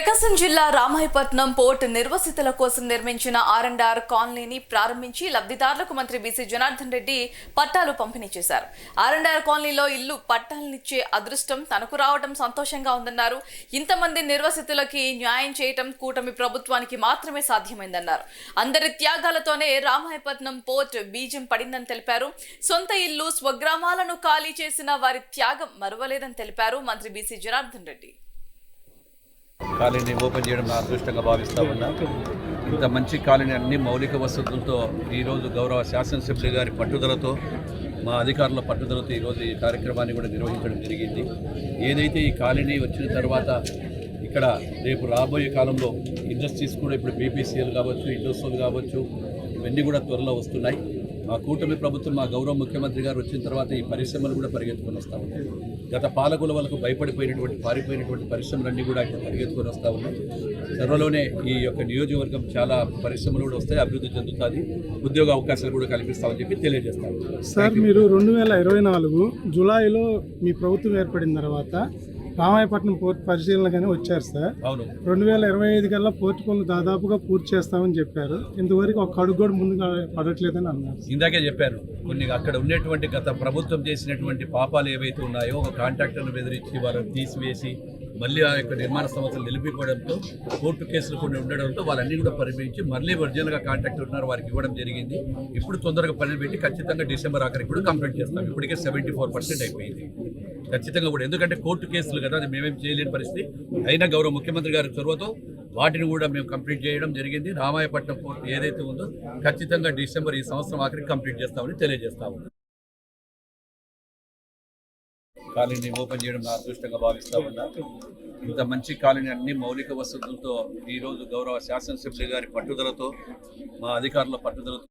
ప్రకాశం జిల్లా రామాయపట్నం పోర్ట్ నిర్వసితుల కోసం నిర్మించిన R&R కాలనీని ప్రారంభించి లబ్ధిదారులకు మంత్రి బీసీ జనార్దన్ రెడ్డి పట్టాలు పంపిణీ చేశారు. R&R కాలనీలో ఇల్లు పట్టాలనిచ్చే అదృష్టం తనకు రావడం సంతోషంగా ఉందన్నారు. ఇంతమంది నిర్వసితులకి న్యాయం చేయటం కూటమి ప్రభుత్వానికి మాత్రమే సాధ్యమైందన్నారు. అందరి త్యాగాలతోనే రామాయపట్నం పోర్ట్ బీజం పడిందని తెలిపారు. సొంత ఇల్లు స్వగ్రామాలను ఖాళీ చేసిన వారి త్యాగం మరువలేదని తెలిపారు మంత్రి BC Janardhan Reddy. Colony open చేయడం నా అదృష్టంగా భావిస్తూ ఉన్నా. ఇంత మంచి కాలనీ అన్ని మౌలిక వసతులతో ఈరోజు గౌరవ శాసనసభ్యులు గారి పట్టుదలతో మా అధికారుల పట్టుదలతో ఈరోజు ఈ కార్యక్రమాన్ని కూడా నిర్వహించడం జరిగింది. ఏదైతే ఈ కాలనీ వచ్చిన తర్వాత ఇక్కడ రేపు రాబోయే కాలంలో ఇండస్ట్రీస్ కూడా ఇప్పుడు బీపీసీఎల్ కావచ్చు, ఇండస్ట్రీలు కావచ్చు, ఇవన్నీ కూడా త్వరలో వస్తున్నాయి. మా కూటమి ప్రభుత్వం, మా గౌరవ ముఖ్యమంత్రి గారు వచ్చిన తర్వాత ఈ పరిశ్రమలు కూడా పరిగెత్తుకొని వస్తూ ఉన్నాయి. గత పాలకుల వరకు భయపడిపోయినటువంటి పారిపోయినటువంటి పరిశ్రమలన్నీ కూడా ఇక్కడ పరిగెత్తుకొని వస్తూ ఉన్నాయి. త్వరలోనే ఈ యొక్క నియోజకవర్గం చాలా పరిశ్రమలు కూడా వస్తాయి, అభివృద్ధి చెందుతుంది, ఉద్యోగ అవకాశాలు కూడా కల్పిస్తామని చెప్పి తెలియజేస్తాము. సార్, మీరు 2024 జూలైలో మీ ప్రభుత్వం ఏర్పడిన తర్వాత రామాయపట్నం పోర్ట్ పరిశీలనగానే వచ్చారు సార్. అవును. 2025 కల్లా పోర్టు పనులు దాదాపుగా పూర్తి చేస్తామని చెప్పారు. ఇంతవరకు ఒక అడుగు కూడా ముందుగా పడట్లేదని అన్నారు. ఇందాకే చెప్పాను, కొన్ని అక్కడ ఉన్నటువంటి గత ప్రభుత్వం చేసినటువంటి పాపాలు ఏవైతే ఉన్నాయో, ఒక కాంట్రాక్టర్ను బెదిరించి వాళ్ళని తీసివేసి మళ్ళీ ఆ యొక్క నిర్మాణ సంస్థలు నిలిపిపోవడంతో, కోర్టు కేసులు కొన్ని ఉండడంతో వాళ్ళన్నీ కూడా పరిగణించి మళ్ళీ ఒరిజినల్గా కాంట్రాక్టర్ ఉన్నారు వారికి ఇవ్వడం జరిగింది. ఇప్పుడు తొందరగా పనులు పెట్టి ఖచ్చితంగా డిసెంబర్ ఆఖరికి కూడా కంప్లీట్ చేస్తాం. ఇప్పటికే 74% అయిపోయింది ఖచ్చితంగా కూడా. ఎందుకంటే కోర్టు కేసులు కదా, అది మేమేం చేయలేని పరిస్థితి. అయినా గౌరవ ముఖ్యమంత్రి గారి చొరవతో వాటిని కూడా మేము కంప్లీట్ చేయడం జరిగింది. రామాయపట్నం పోర్టు ఏదైతే ఉందో ఖచ్చితంగా డిసెంబర్ ఈ సంవత్సరం ఆఖరికి కంప్లీట్ చేస్తామని తెలియజేస్తాము. కాలనీ ఓపెన్ చేయడం నా అదృష్టంగా భావిస్తూ ఉన్నా. ఇంత మంచి కాలనీ అన్ని మౌలిక వసతులతో ఈరోజు గౌరవ శాసనసభ్యులు గారి పట్టుదలతో మా అధికారుల పట్టుదలతో